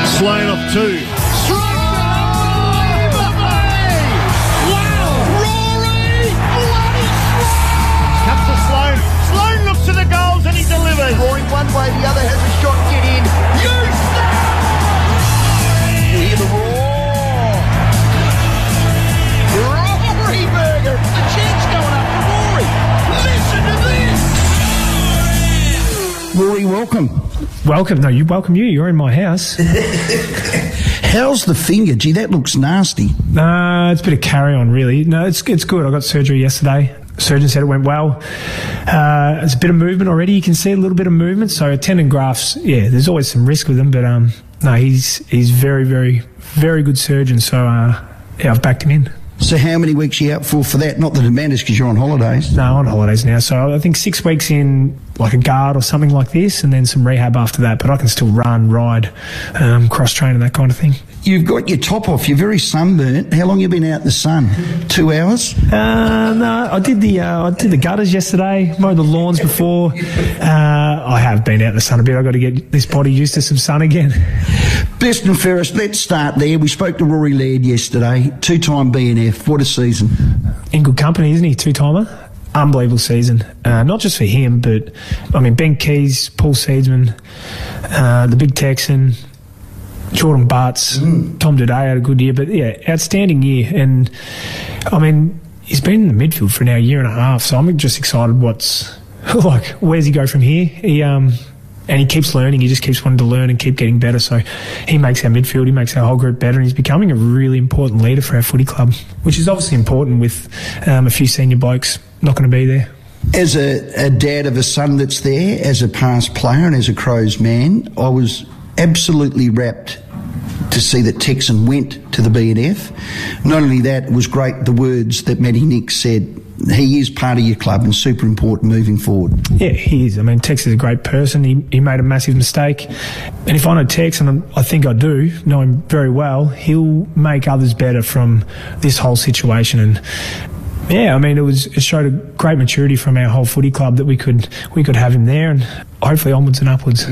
Sloan off 2. To the goals and he delivers. Roaring one way, the other has a shot. Get in. You hear the roar. Rory Burger. The chance going up for Rory. Listen to this. Rory, welcome. Welcome. No, you welcome you. You're in my house. How's the finger? Gee, that looks nasty. It's a bit of carry on, really. No, it's good. I got surgery yesterday. Surgeon said it went well. There's a bit of movement already. You can see a little bit of movement. So tendon grafts, yeah, there's always some risk with them. But no, he's very, very, very good surgeon. So yeah, I've backed him in. So how many weeks are you out for that? Not that it matters because you're on holidays. No, on holidays now. So I think 6 weeks in like a guard or something like this, and then some rehab after that. But I can still run, ride, cross-train and that kind of thing. You've got your top off. You're very sunburnt. How long have you been out in the sun? 2 hours? No, I did the gutters yesterday, mowed the lawns before. I have been out in the sun a bit. I've got to get this body used to some sun again. Best and fairest, let's start there. We spoke to Rory Laird yesterday, 2-time BNF. What a season. In good company, isn't he? 2-timer. Unbelievable season. Not just for him, but, I mean, Ben Keys, Paul Seedsman, the big Texan, Jordan Butts, Tom Dede had a good year, but yeah, outstanding year. And I mean, he's been in the midfield for now a year and a half, so I'm just excited where's he go from here? And he keeps learning, he just keeps wanting to learn and keep getting better. So he makes our midfield, he makes our whole group better, and he's becoming a really important leader for our footy club, which is obviously important with a few senior blokes not going to be there. As a dad of a son that's there, as a past player and as a Crows man, I was absolutely rapt to see that Texan went to the BNF. Not only that, it was great the words that Matty Nick said. He is part of your club and super important moving forward. Yeah, he is. I mean, Tex is a great person. He made a massive mistake. And if I know Tex, and I think I do, know him very well, he'll make others better from this whole situation. And yeah, I mean, it showed a great maturity from our whole footy club that we could have him there, and hopefully onwards and upwards.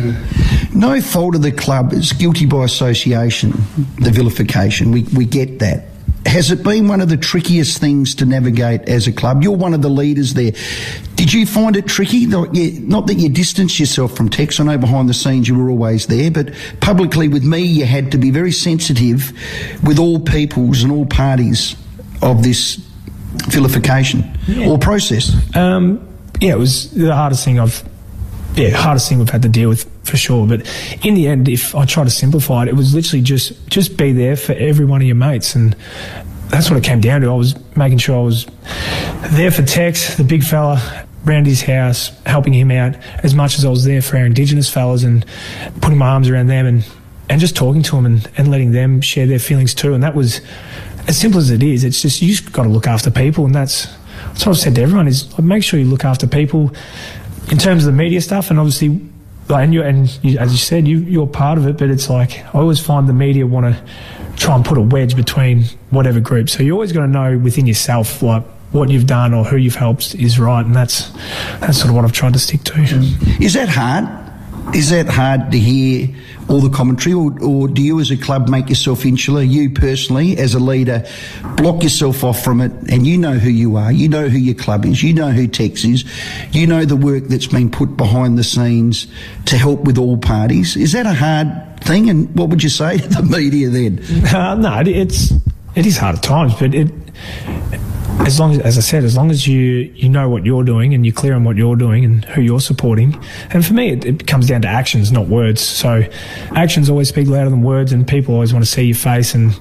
No fault of the club. It's guilty by association, the vilification. We get that. Has it been one of the trickiest things to navigate as a club? You're one of the leaders there. Did you find it tricky? Not that you distanced yourself from Tex. I know behind the scenes you were always there, but publicly with me you had to be very sensitive with all peoples and all parties of this vilification or process. Yeah, it was the hardest thing we've had to deal with for sure. But in the end, if I try to simplify it, it was literally just be there for every one of your mates, and that's what it came down to. I was making sure I was there for Tex, the big fella, around his house, helping him out as much as I was there for our Indigenous fellas, and putting my arms around them and just talking to them and letting them share their feelings too. And that was as simple as it is. It's just you just got to look after people, and that's what I've said to everyone is make sure you look after people in terms of the media stuff. And obviously, as you said, you're part of it, but it's like I always find the media want to try and put a wedge between whatever group. So you always got to know within yourself like what you've done or who you've helped is right, and that's sort of what I've tried to stick to. Is that hard? Is that hard to hear all the commentary, or do you as a club make yourself insular? You personally, as a leader, block yourself off from it, and you know who you are, you know who your club is, you know who Tex is, you know the work that's been put behind the scenes to help with all parties. Is that a hard thing, and what would you say to the media then? No, it is hard at times, but as long as you know what you're doing and you're clear on what you're doing and who you're supporting. And for me, it comes down to actions, not words. So actions always speak louder than words, and people always want to see your face and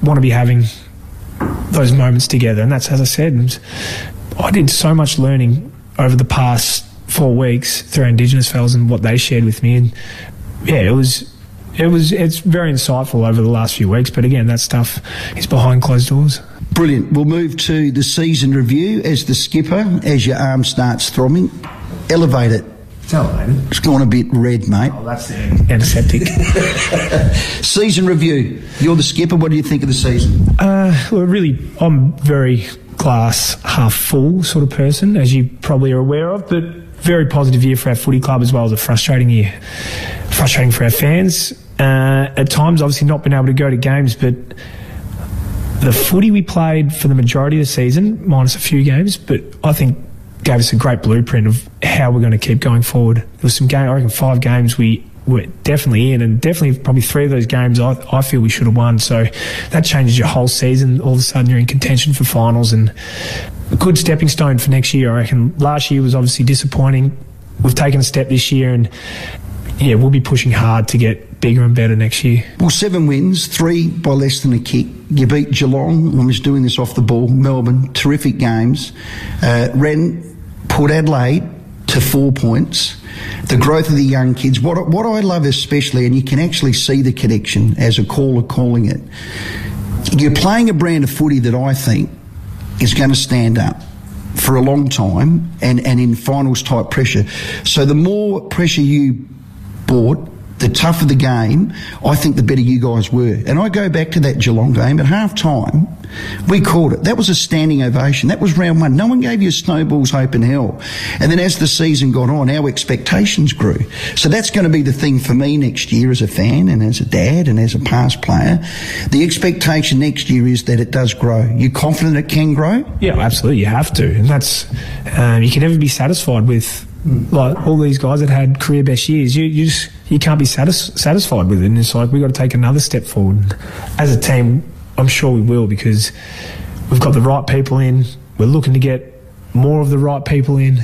want to be having those moments together. And that's, as I said, I did so much learning over the past 4 weeks through our Indigenous fellas and what they shared with me. And yeah, it's very insightful over the last few weeks. But again, that stuff is behind closed doors. Brilliant. We'll move to the season review. As the skipper, as your arm starts throbbing, elevate it. It's elevated. It's gone a bit red, mate. Oh, that's the antiseptic. Season review. You're the skipper. What do you think of the season? Well, really, I'm very glass half full sort of person, as you probably are aware of, but very positive year for our footy club as well as a frustrating year. Frustrating for our fans. At times, obviously not been able to go to games, but the footy we played for the majority of the season, minus a few games, but I think gave us a great blueprint of how we're going to keep going forward. There was some game, I reckon 5 games we were definitely in, and definitely probably 3 of those games I feel we should have won. So that changes your whole season. All of a sudden you're in contention for finals, and a good stepping stone for next year. I reckon last year was obviously disappointing. We've taken a step this year, and yeah, we'll be pushing hard to get bigger and better next year. Well, 7 wins, 3 by less than a kick. You beat Geelong. I'm just doing this off the ball. Melbourne, terrific games. Ren put Adelaide to 4 points. The growth of the young kids. What I love especially, and you can actually see the connection as a caller calling it, you're playing a brand of footy that I think is going to stand up for a long time and in finals type pressure. So the more pressure you brought, the tougher the game, I think the better you guys were. And I go back to that Geelong game at half-time, we called it. That was a standing ovation. That was round 1. No one gave you a snowball's hope in hell. And then as the season got on, our expectations grew. So that's going to be the thing for me next year as a fan and as a dad and as a past player. The expectation next year is that it does grow. You confident it can grow? Yeah, absolutely. You have to. And that's, you can never be satisfied with, like, all these guys that had career best years. You can't be satisfied with it. And it's like, we've got to take another step forward. As a team, I'm sure we will, because we've got the right people in. We're looking to get more of the right people in.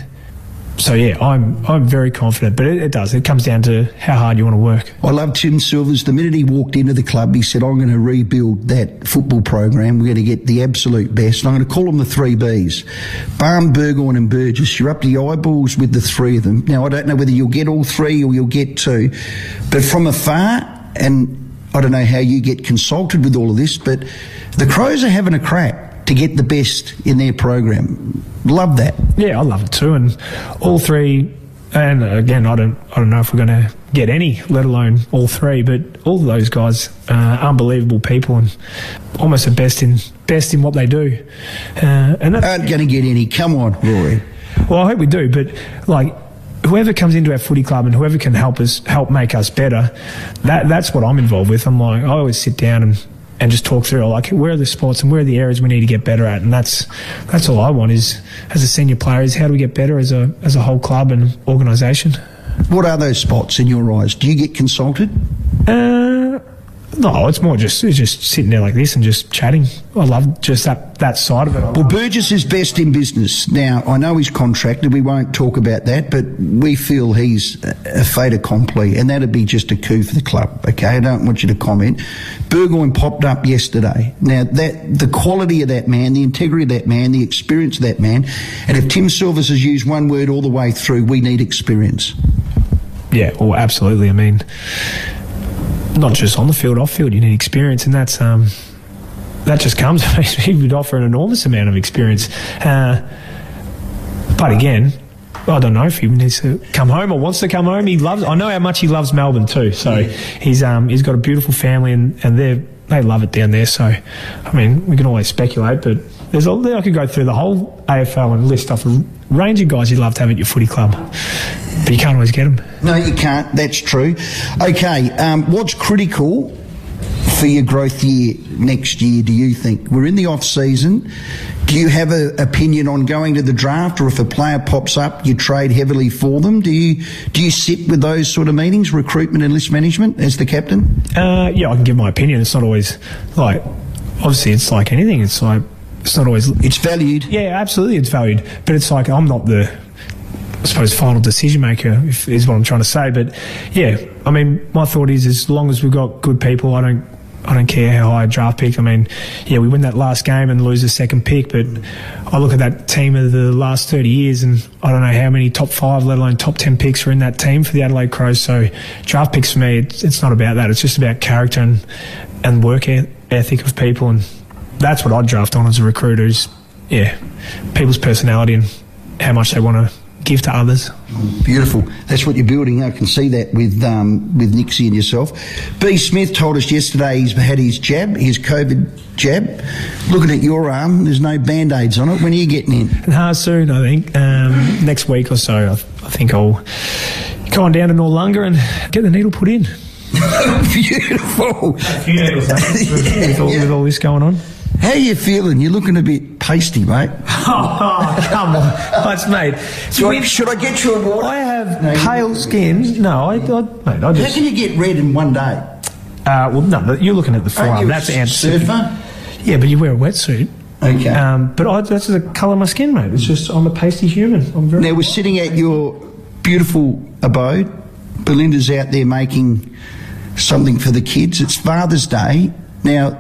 So yeah, I'm very confident, but it does. It comes down to how hard you want to work. I love Tim Silvers. The minute he walked into the club, he said, I'm going to rebuild that football program. We're going to get the absolute best. And I'm going to call them the 3 Bs. Barham, Burgoyne and Burgess. You're up to your eyeballs with the 3 of them. Now, I don't know whether you'll get all 3 or you'll get 2, but from afar, and I don't know how you get consulted with all of this, but the Crows are having a crack to get the best in their program. Love that. Yeah, I love it too. And all 3, and again, I don't know if we're going to get any, let alone all 3, but all of those guys are unbelievable people and almost the best in what they do. And that's, aren't going to get any. Come on, Rory. Well, I hope we do, but like, whoever comes into our footy club and whoever can help make us better, that's what I'm involved with. I'm like, I always sit down and just talk through, like, where are the spots and where are the areas we need to get better at, and that's all I want is, as a senior player, is how do we get better as a whole club and organisation. What are those spots in your eyes? Do you get consulted? No, it's more just sitting there like this and just chatting. I love just that side of it. Well, Burgess is best in business. Now, I know he's contracted. We won't talk about that, but we feel he's a fait accompli, and that'd be just a coup for the club, okay? I don't want you to comment. Burgoyne popped up yesterday. Now, the quality of that man, the integrity of that man, the experience of that man, and if Tim Silvers has used one word all the way through, we need experience. Yeah, well, absolutely. I mean, not just on the field, off field, you need experience, and that's that just comes. He would offer an enormous amount of experience, but again, I don't know if he needs to come home or wants to come home. I know how much he loves Melbourne too. So he's got a beautiful family, and they love it down there. So I mean, we can always speculate, but I could go through the whole AFL and list off a range of guys you'd love to have at your footy club. But you can't always get them. No, you can't. That's true. Okay, what's critical for your growth year next year, do you think? We're in the off-season. Do you have an opinion on going to the draft, or if a player pops up, you trade heavily for them? Do you sit with those sort of meetings, recruitment and list management, as the captain? Yeah, I can give my opinion. It's not always, like, obviously it's like anything. It's like, it's not always... It's valued. Yeah, absolutely it's valued. But it's like, I'm not the, I suppose, final decision maker, is what I'm trying to say. But yeah, I mean, my thought is, as long as we've got good people, I don't care how high a draft pick. I mean, yeah, we win that last game and lose the second pick, but I look at that team of the last 30 years and I don't know how many top 5, let alone top 10 picks were in that team for the Adelaide Crows. So draft picks for me, it's not about that. It's just about character and work ethic of people, and that's what I'd draft on as a recruiter is, yeah, people's personality and how much they want to give to others. Beautiful. That's what you're building. I can see that with Nixie and yourself. B. Smith told us yesterday he's had his jab, his COVID jab. Looking at your arm, there's no Band-Aids on it. When are you getting in? Soon, I think. Next week or so, I think I'll go on down to Noarlunga and get the needle put in. Beautiful. With all this going on. How you feeling? You're looking a bit pasty, mate. Oh, come on. That's mate. Should I get you a water? I have pale skin. No, I just... How can you get red in one day? Well, no, you're looking at the forearm. That's the surfer? Yeah, but you wear a wetsuit. Okay. But that's the colour of my skin, mate. It's just, I'm a pasty human. Now, we're sitting at your beautiful abode. Belinda's out there making something for the kids. It's Father's Day. Now,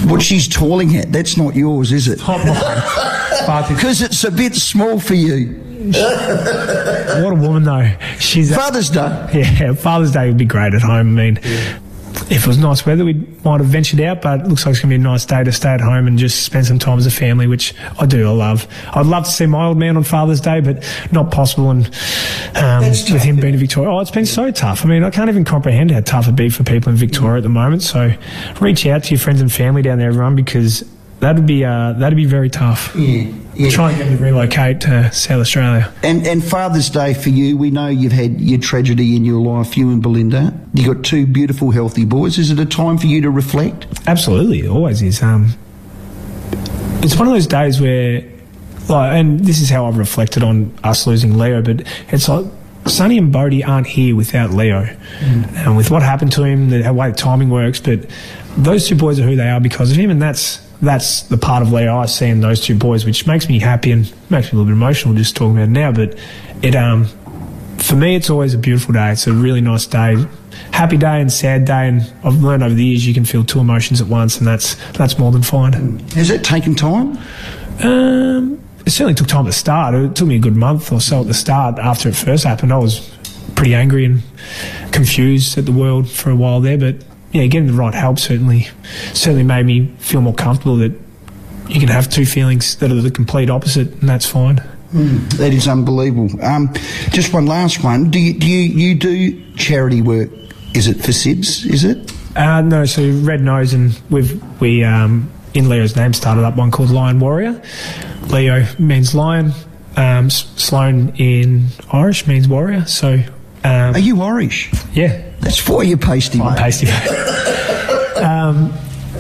what she's toiling at, that's not yours, is it? Because it's a bit small for you. What a woman, though. She's Father's Day. Yeah, Father's Day would be great at home. I mean, if it was nice weather, we might have ventured out, but it looks like it's going to be a nice day to stay at home and just spend some time as a family, which I love. I'd love to see my old man on Father's Day, but not possible. And with him being in Victoria, it's been so tough. I mean, I can't even comprehend how tough it'd be for people in Victoria at the moment. So reach out to your friends and family down there, everyone, because that'd be very tough. Yeah. Try and get them to relocate to South Australia. And Father's Day for you, we know you've had your tragedy in your life, you and Belinda. You got two beautiful, healthy boys. Is it a time for you to reflect? Absolutely, it always is. It's one of those days where, and this is how I've reflected on us losing Leo, but it's like Sonny and Bodie aren't here without Leo. And with what happened to him, the way the timing works, but those two boys are who they are because of him, and that's the part of Leo I see in those two boys, which makes me happy and makes me a little bit emotional just talking about it now. But it, for me, it's always a beautiful day. It's a really nice day, happy day and sad day. And I've learned over the years you can feel two emotions at once, and that's more than fine. Has it taken time? It certainly took time to start. It took me a good month or so at the start. After it first happened, I was pretty angry and confused at the world for a while there, but yeah, getting the right help certainly made me feel more comfortable that you can have two feelings that are the complete opposite, and that's fine. That is unbelievable. Just one last one. Do you do charity work? Is it for SIDS? Is it? No. So Red Nose, and we in Leo's name started up one called Lion Warrior. Leo means lion. Sloan in Irish means warrior. So. Are you Irish? Yeah. That's why you're pasty, mate. I'm pasty.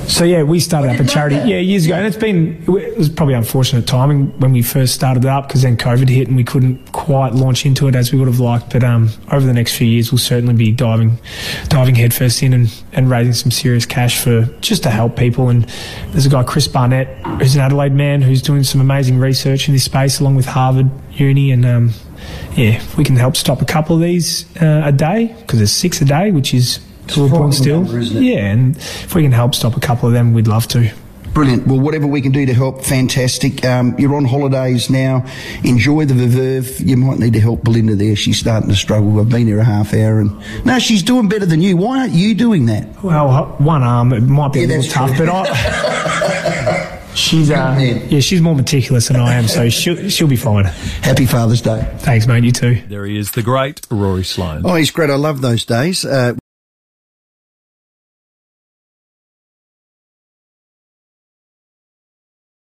So yeah, we started up a charity years ago, and it was probably unfortunate timing when we first started it up, because then COVID hit and we couldn't quite launch into it as we would have liked. But over the next few years, we'll certainly be diving headfirst in and raising some serious cash just to help people. And there's a guy, Chris Barnett, who's an Adelaide man who's doing some amazing research in this space along with Harvard Uni, and if we can help stop a couple of these a day, because there's 6 a day, which is to a point still. Number, isn't it? Yeah, and if we can help stop a couple of them, we'd love to. Brilliant. Well, whatever we can do to help, fantastic. You're on holidays now. Enjoy the verve. You might need to help Belinda there. She's starting to struggle. I've been here a half hour, and no, she's doing better than you. Why aren't you doing that? Well, one arm, it might be a little tough, but she's more meticulous than I am, so she'll be fine. Happy Father's Day. Thanks, mate. You too. There he is, the great Rory Sloane. Oh, he's great. I love those days.